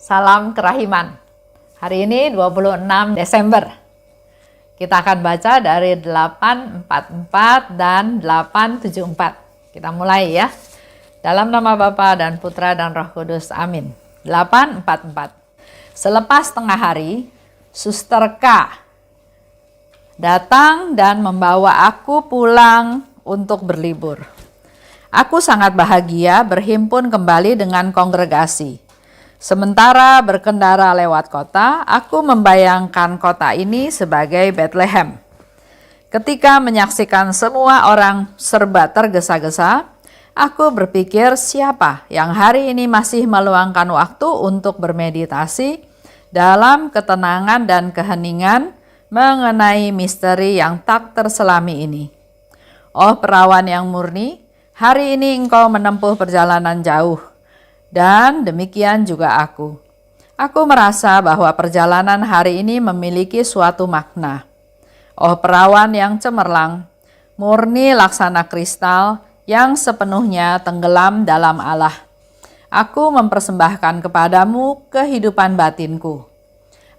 Salam kerahiman. Hari ini 26 Desember. Kita akan baca dari 844 dan 874. Kita mulai ya. Dalam nama Bapa dan Putra dan Roh Kudus. Amin. 844. Selepas tengah hari, Suster K datang dan membawa aku pulang untuk berlibur. Aku sangat bahagia berhimpun kembali dengan kongregasi. Sementara berkendara lewat kota, aku membayangkan kota ini sebagai Bethlehem. Ketika menyaksikan semua orang serba tergesa-gesa, aku berpikir siapa yang hari ini masih meluangkan waktu untuk bermeditasi dalam ketenangan dan keheningan mengenai misteri yang tak terselami ini. Oh perawan yang murni, hari ini engkau menempuh perjalanan jauh. Dan demikian juga aku. Aku merasa bahwa perjalanan hari ini memiliki suatu makna. Oh perawan yang cemerlang, murni laksana kristal yang sepenuhnya tenggelam dalam Allah. Aku mempersembahkan kepadamu kehidupan batinku.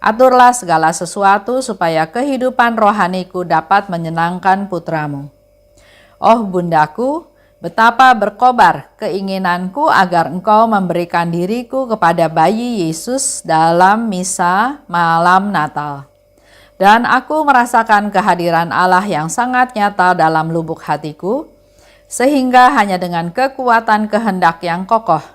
Aturlah segala sesuatu supaya kehidupan rohaniku dapat menyenangkan putramu. Oh bundaku, betapa berkobar keinginanku agar engkau memberikan diriku kepada bayi Yesus dalam misa malam Natal. Dan aku merasakan kehadiran Allah yang sangat nyata dalam lubuk hatiku, sehingga hanya dengan kekuatan kehendak yang kokoh,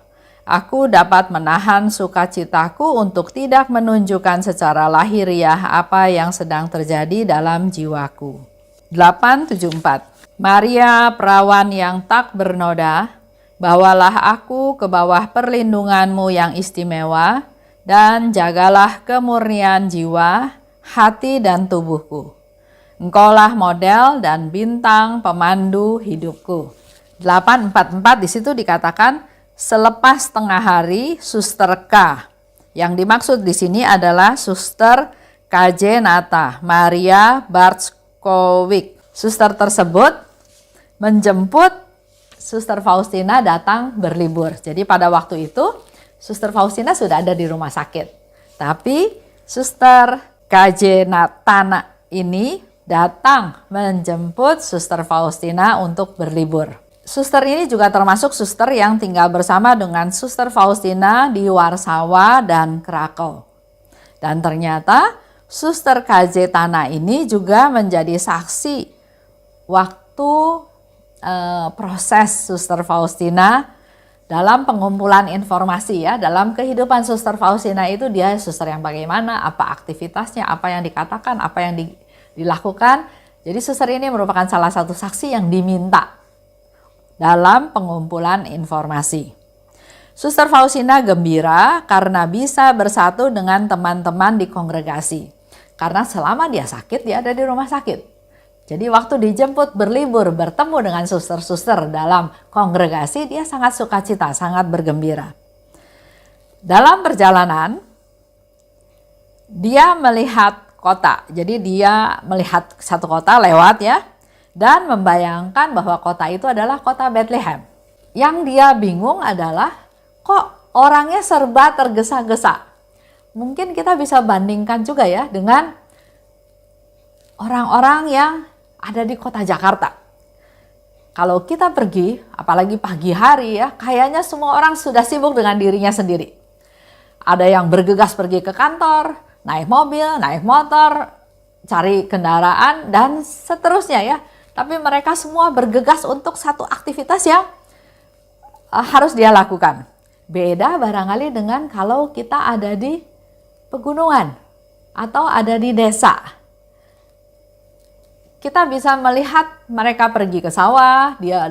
aku dapat menahan sukacitaku untuk tidak menunjukkan secara lahiriah apa yang sedang terjadi dalam jiwaku. 874. Maria, perawan yang tak bernoda, bawalah aku ke bawah perlindunganmu yang istimewa, dan jagalah kemurnian jiwa, hati, dan tubuhku. Engkaulah model dan bintang pemandu hidupku. 844 di situ dikatakan selepas tengah hari Suster K. Yang dimaksud di sini adalah Suster KJ Nata Maria Bartschowik. Suster tersebut menjemput Suster Faustina datang berlibur. Jadi pada waktu itu Suster Faustina sudah ada di rumah sakit. Tapi Suster KJ Natana ini datang menjemput Suster Faustina untuk berlibur. Suster ini juga termasuk suster yang tinggal bersama dengan Suster Faustina di Warsawa dan Krakow. Dan ternyata Suster KJ Tana ini juga menjadi saksi waktu proses Suster Faustina dalam pengumpulan informasi ya. Dalam kehidupan Suster Faustina itu dia suster yang bagaimana, apa aktivitasnya, apa yang dikatakan, apa yang dilakukan. Jadi suster ini merupakan salah satu saksi yang diminta dalam pengumpulan informasi. Suster Faustina gembira karena bisa bersatu dengan teman-teman di kongregasi. Karena selama dia sakit, dia ada di rumah sakit. Jadi waktu dijemput berlibur, bertemu dengan suster-suster dalam kongregasi, dia sangat sukacita, sangat bergembira. Dalam perjalanan, dia melihat kota. Jadi dia melihat satu kota lewat ya, dan membayangkan bahwa kota itu adalah kota Bethlehem. Yang dia bingung adalah, kok orangnya serba tergesa-gesa. Mungkin kita bisa bandingkan juga ya dengan orang-orang yang ada di kota Jakarta. Kalau kita pergi, apalagi pagi hari ya, kayaknya semua orang sudah sibuk dengan dirinya sendiri. Ada yang bergegas pergi ke kantor, naik mobil, naik motor, cari kendaraan, dan seterusnya ya. Tapi mereka semua bergegas untuk satu aktivitas yang harus dia lakukan. Beda barangkali dengan kalau kita ada di pegunungan atau ada di desa. Kita bisa melihat mereka pergi ke sawah, dia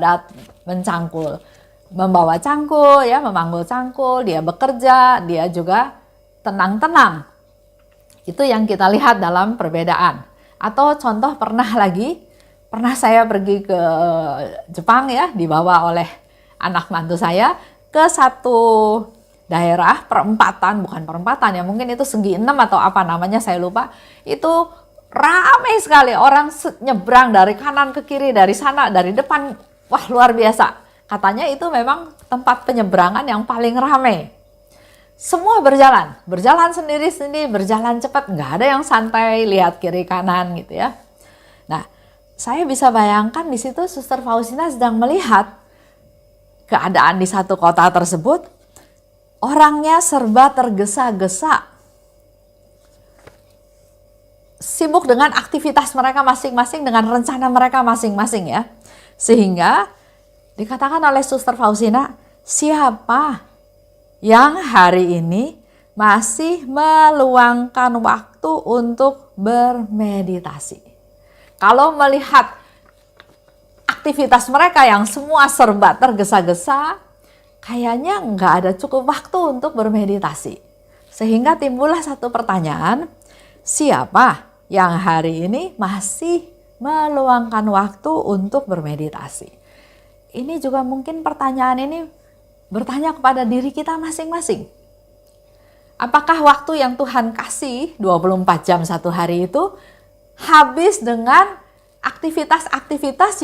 mencangkul, membawa cangkul, ya, memanggul cangkul, dia bekerja, dia juga tenang-tenang. Itu yang kita lihat dalam perbedaan. Atau contoh pernah saya pergi ke Jepang ya, dibawa oleh anak mantu saya ke satu daerah perempatan, bukan perempatan ya, mungkin itu segi 6 atau apa namanya saya lupa. Itu ramai sekali orang nyebrang dari kanan ke kiri, dari sana, dari depan. Wah luar biasa. Katanya itu memang tempat penyeberangan yang paling ramai. semua berjalan sendiri-sendiri, berjalan cepat, nggak ada yang santai lihat kiri kanan gitu ya. Nah, saya bisa bayangkan di situ Suster Faustina sedang melihat keadaan di satu kota tersebut, orangnya serba tergesa-gesa, sibuk dengan aktivitas mereka masing-masing, dengan rencana mereka masing-masing ya. Sehingga dikatakan oleh Suster Faustina, siapa yang hari ini masih meluangkan waktu untuk bermeditasi? Kalau melihat aktivitas mereka yang semua serba tergesa-gesa, kayaknya nggak ada cukup waktu untuk bermeditasi. Sehingga timbullah satu pertanyaan, siapa yang hari ini masih meluangkan waktu untuk bermeditasi? Ini juga mungkin pertanyaan ini bertanya kepada diri kita masing-masing. Apakah waktu yang Tuhan kasih 24 jam satu hari itu habis dengan aktivitas-aktivitas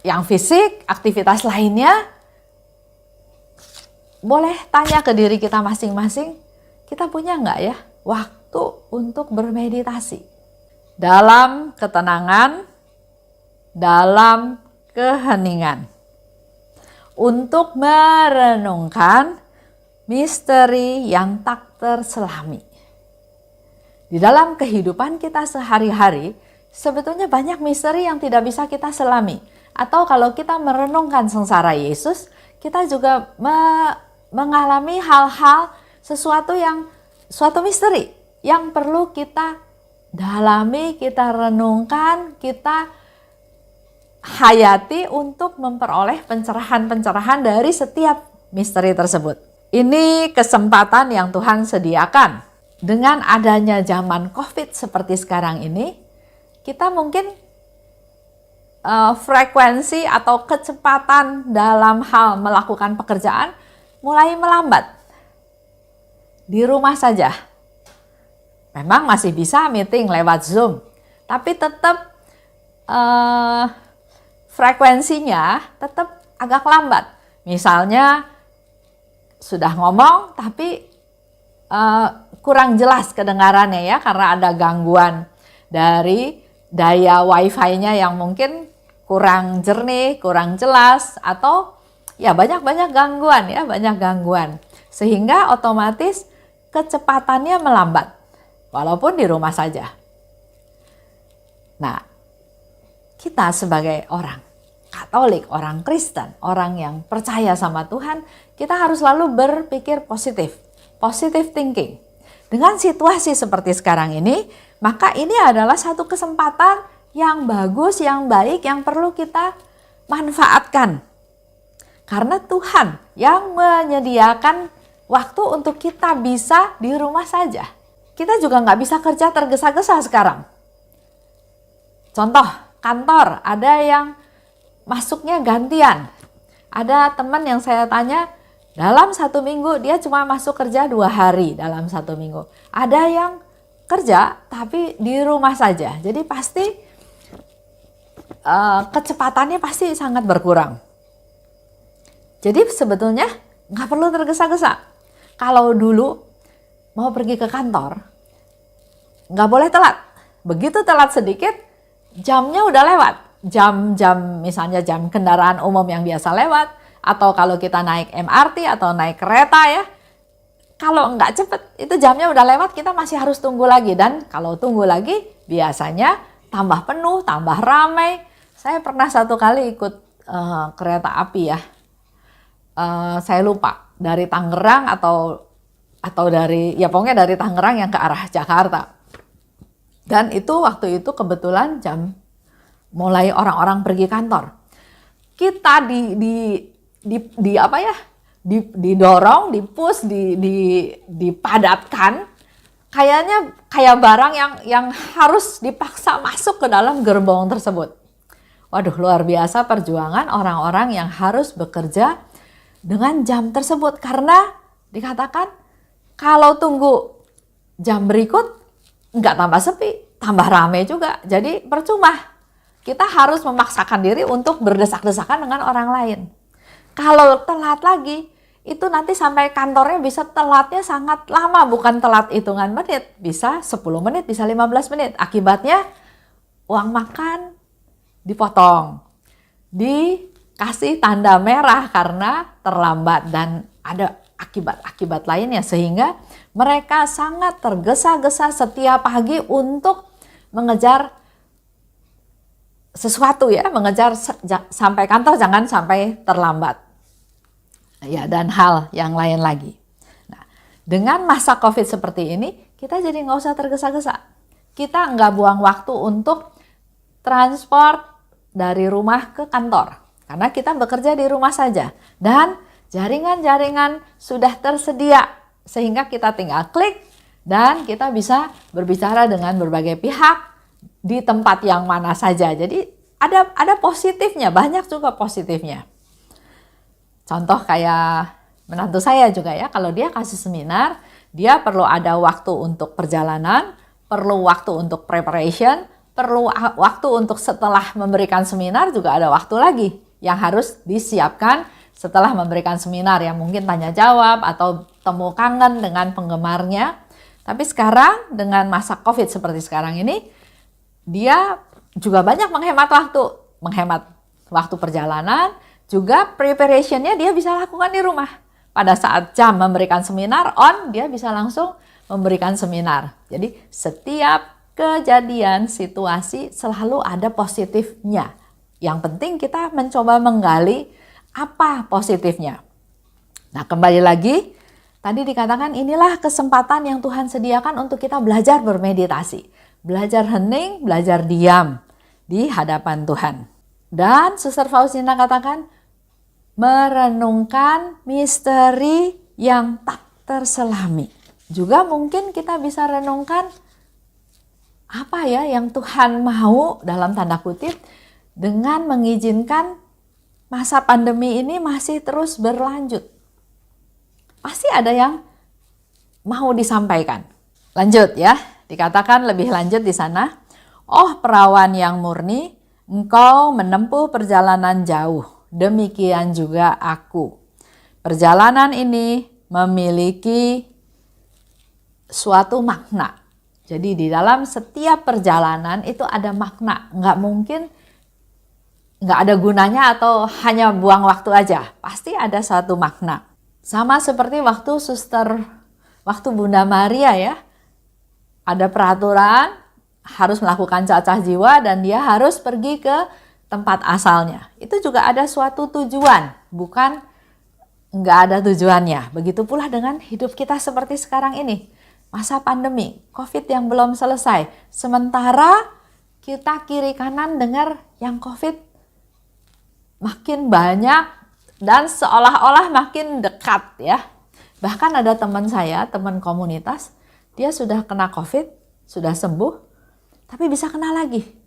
yang fisik, aktivitas lainnya? Boleh tanya ke diri kita masing-masing, kita punya nggak ya waktu untuk bermeditasi? Dalam ketenangan, dalam keheningan. Untuk merenungkan misteri yang tak terselami. Di dalam kehidupan kita sehari-hari, sebetulnya banyak misteri yang tidak bisa kita selami. Atau kalau kita merenungkan sengsara Yesus, kita juga mengalami hal-hal suatu misteri yang perlu kita dalami, kita renungkan, kita hayati untuk memperoleh pencerahan-pencerahan dari setiap misteri tersebut. Ini kesempatan yang Tuhan sediakan. Dengan adanya zaman COVID seperti sekarang ini, kita mungkin frekuensi atau kecepatan dalam hal melakukan pekerjaan mulai melambat. Di rumah saja. Memang masih bisa meeting lewat Zoom, tapi tetap frekuensinya tetap agak lambat. Misalnya sudah ngomong tapi kurang jelas kedengarannya ya, karena ada gangguan dari daya wifi-nya yang mungkin kurang jernih, kurang jelas, atau ya banyak gangguan. Sehingga otomatis kecepatannya melambat walaupun di rumah saja. Nah, kita sebagai orang Katolik, orang Kristen, orang yang percaya sama Tuhan, kita harus selalu berpikir positif thinking. Dengan situasi seperti sekarang ini, maka ini adalah satu kesempatan yang bagus, yang baik, yang perlu kita manfaatkan. Karena Tuhan yang menyediakan waktu untuk kita bisa di rumah saja. Kita juga nggak bisa kerja tergesa-gesa sekarang. Contoh, kantor ada yang masuknya gantian. Ada teman yang saya tanya, dalam 1 minggu dia cuma masuk kerja 2 hari dalam 1 minggu. Ada yang kerja tapi di rumah saja. Jadi pasti kecepatannya pasti sangat berkurang. Jadi sebetulnya nggak perlu tergesa-gesa. Kalau dulu mau pergi ke kantor, nggak boleh telat. Begitu telat sedikit, jamnya udah lewat. Jam misalnya jam kendaraan umum yang biasa lewat, atau kalau kita naik MRT atau naik kereta ya, kalau nggak cepet itu jamnya udah lewat, kita masih harus tunggu lagi. Dan kalau tunggu lagi biasanya tambah penuh, tambah ramai. Saya pernah satu kali ikut kereta api ya, saya lupa dari Tangerang atau dari, ya pokoknya dari Tangerang yang ke arah Jakarta. Dan itu waktu itu kebetulan jam mulai orang-orang pergi kantor. Kita didorong, dipush, dipadatkan. Kayaknya kayak barang yang harus dipaksa masuk ke dalam gerbong tersebut. Waduh, luar biasa perjuangan orang-orang yang harus bekerja dengan jam tersebut. Karena dikatakan kalau tunggu jam berikut nggak tambah sepi, tambah rame juga. Jadi percuma. Kita harus memaksakan diri untuk berdesak-desakan dengan orang lain. Kalau telat lagi, itu nanti sampai kantornya bisa telatnya sangat lama, bukan telat hitungan menit, bisa 10 menit, bisa 15 menit. Akibatnya uang makan dipotong, dikasih tanda merah karena terlambat, dan ada akibat-akibat lainnya, sehingga mereka sangat tergesa-gesa setiap pagi untuk mengejar sesuatu ya, mengejar sampai kantor, jangan sampai terlambat. Ya, dan hal yang lain lagi. Nah, dengan masa COVID seperti ini, kita jadi nggak usah tergesa-gesa. Kita nggak buang waktu untuk transport dari rumah ke kantor, karena kita bekerja di rumah saja. Dan jaringan-jaringan sudah tersedia, sehingga kita tinggal klik dan kita bisa berbicara dengan berbagai pihak di tempat yang mana saja. Jadi ada positifnya, banyak juga positifnya. Contoh kayak menantu saya juga ya, kalau dia kasih seminar, dia perlu ada waktu untuk perjalanan, perlu waktu untuk preparation, perlu waktu untuk setelah memberikan seminar juga ada waktu lagi yang harus disiapkan setelah memberikan seminar, yang mungkin tanya jawab atau temu kangen dengan penggemarnya. Tapi sekarang dengan masa COVID seperti sekarang ini, dia juga banyak menghemat waktu perjalanan, juga preparationnya dia bisa lakukan di rumah. Pada saat jam memberikan seminar on, dia bisa langsung memberikan seminar. Jadi setiap kejadian, situasi selalu ada positifnya. Yang penting kita mencoba menggali apa positifnya. Nah, kembali lagi, tadi dikatakan inilah kesempatan yang Tuhan sediakan untuk kita belajar bermeditasi. Belajar hening, belajar diam di hadapan Tuhan. Dan Suster Faustina katakan, merenungkan misteri yang tak terselami. Juga mungkin kita bisa renungkan apa ya yang Tuhan mau dalam tanda kutip dengan mengizinkan masa pandemi ini masih terus berlanjut. Pasti ada yang mau disampaikan. Lanjut ya, dikatakan lebih lanjut di sana. Oh perawan yang murni, engkau menempuh perjalanan jauh. Demikian juga aku. Perjalanan ini memiliki suatu makna. Jadi di dalam setiap perjalanan itu ada makna. Nggak mungkin nggak ada gunanya atau hanya buang waktu aja. Pasti ada suatu makna. Sama seperti waktu Bunda Maria ya. Ada peraturan harus melakukan cacah jiwa dan dia harus pergi ke tempat asalnya. Itu juga ada suatu tujuan, bukan nggak ada tujuannya. Begitu pula dengan hidup kita seperti sekarang ini. Masa pandemi, COVID yang belum selesai. Sementara kita kiri kanan dengar yang COVID makin banyak dan seolah-olah makin dekat ya. Bahkan ada teman saya, teman komunitas, dia sudah kena COVID, sudah sembuh, tapi bisa kena lagi.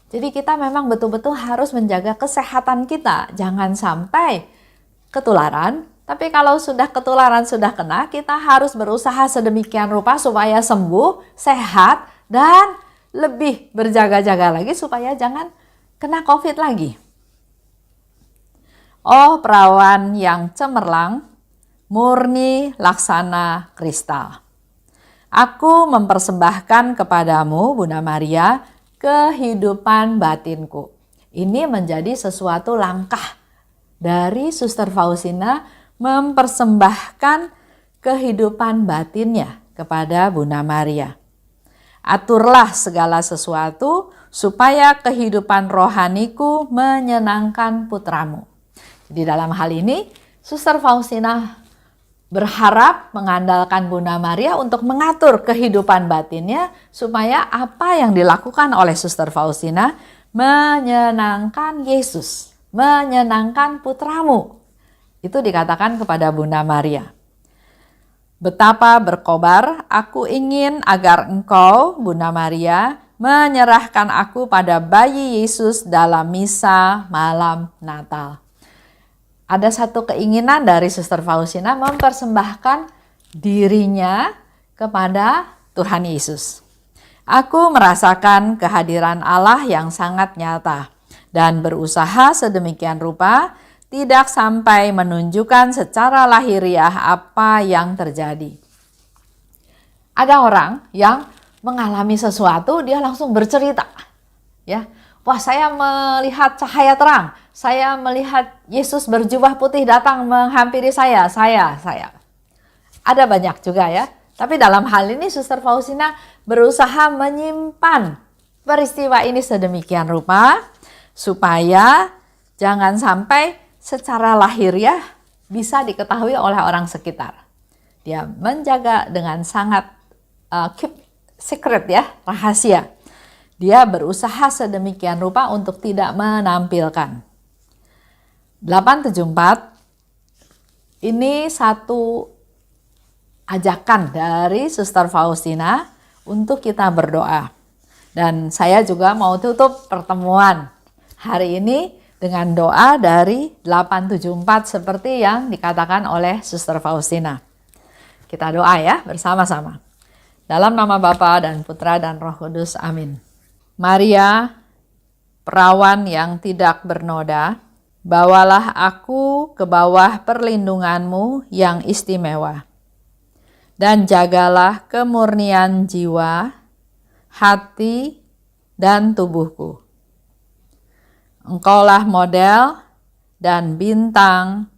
Jadi kita memang betul-betul harus menjaga kesehatan kita. Jangan sampai ketularan. Tapi kalau sudah ketularan, sudah kena, kita harus berusaha sedemikian rupa supaya sembuh, sehat, dan lebih berjaga-jaga lagi supaya jangan kena COVID lagi. Oh perawan yang cemerlang, murni laksana kristal. Aku mempersembahkan kepadamu, Bunda Maria, kehidupan batinku. Ini menjadi sesuatu langkah dari Suster Faustina mempersembahkan kehidupan batinnya kepada Bunda Maria. Aturlah segala sesuatu supaya kehidupan rohaniku menyenangkan putramu. Jadi dalam hal ini Suster Faustina berharap mengandalkan Bunda Maria untuk mengatur kehidupan batinnya supaya apa yang dilakukan oleh Suster Faustina menyenangkan Yesus, menyenangkan putramu. Itu dikatakan kepada Bunda Maria. Betapa berkobar aku ingin agar engkau, Bunda Maria, menyerahkan aku pada bayi Yesus dalam misa malam Natal. Ada satu keinginan dari Suster Faustina mempersembahkan dirinya kepada Tuhan Yesus. Aku merasakan kehadiran Allah yang sangat nyata dan berusaha sedemikian rupa tidak sampai menunjukkan secara lahiriah apa yang terjadi. Ada orang yang mengalami sesuatu, dia langsung bercerita. Ya, wah, saya melihat cahaya terang, saya melihat Yesus berjubah putih datang menghampiri saya. Ada banyak juga ya. Tapi dalam hal ini Suster Faustina berusaha menyimpan peristiwa ini sedemikian rupa supaya jangan sampai secara lahiriah bisa diketahui oleh orang sekitar. Dia menjaga dengan sangat keep secret ya, rahasia. Dia berusaha sedemikian rupa untuk tidak menampilkan. 874 ini satu ajakan dari Suster Faustina untuk kita berdoa. Dan saya juga mau tutup pertemuan hari ini dengan doa dari 874 seperti yang dikatakan oleh Suster Faustina. Kita doa ya bersama-sama. Dalam nama Bapa dan Putra dan Roh Kudus, amin. Maria, perawan yang tidak bernoda, bawalah aku ke bawah perlindunganmu yang istimewa. Dan jagalah kemurnian jiwa, hati, dan tubuhku. Engkaulah model dan bintang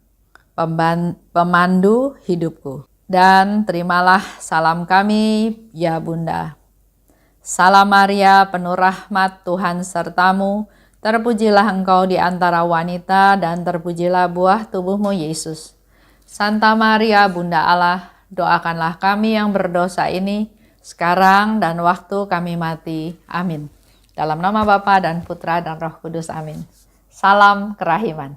pemandu hidupku. Dan terimalah salam kami, ya Bunda. Salam Maria, penuh rahmat, Tuhan sertamu. Terpujilah engkau di antara wanita, dan terpujilah buah tubuhmu, Yesus. Santa Maria, Bunda Allah, doakanlah kami yang berdosa ini, sekarang dan waktu kami mati. Amin. Dalam nama Bapa dan Putra dan Roh Kudus, amin. Salam kerahiman.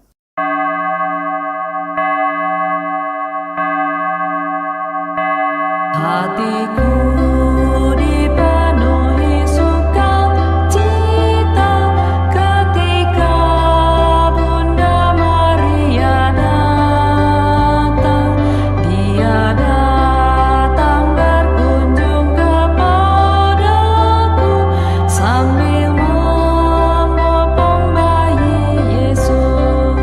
Hatiku dipenuhi sukacita ketika Bunda Maria datang. Dia datang berkunjung kepadaku sambil memopong bayi Yesus.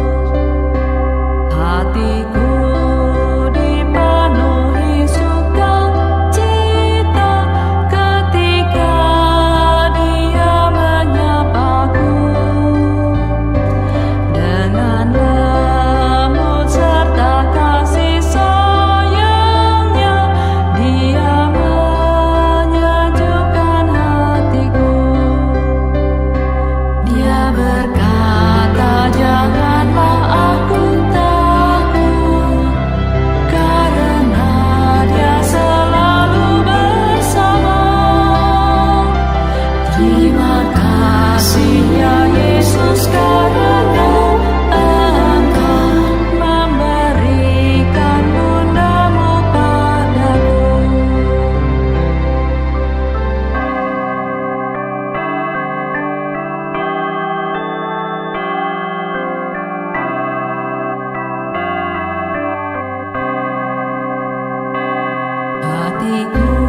Hatiku dipenuhi hatiku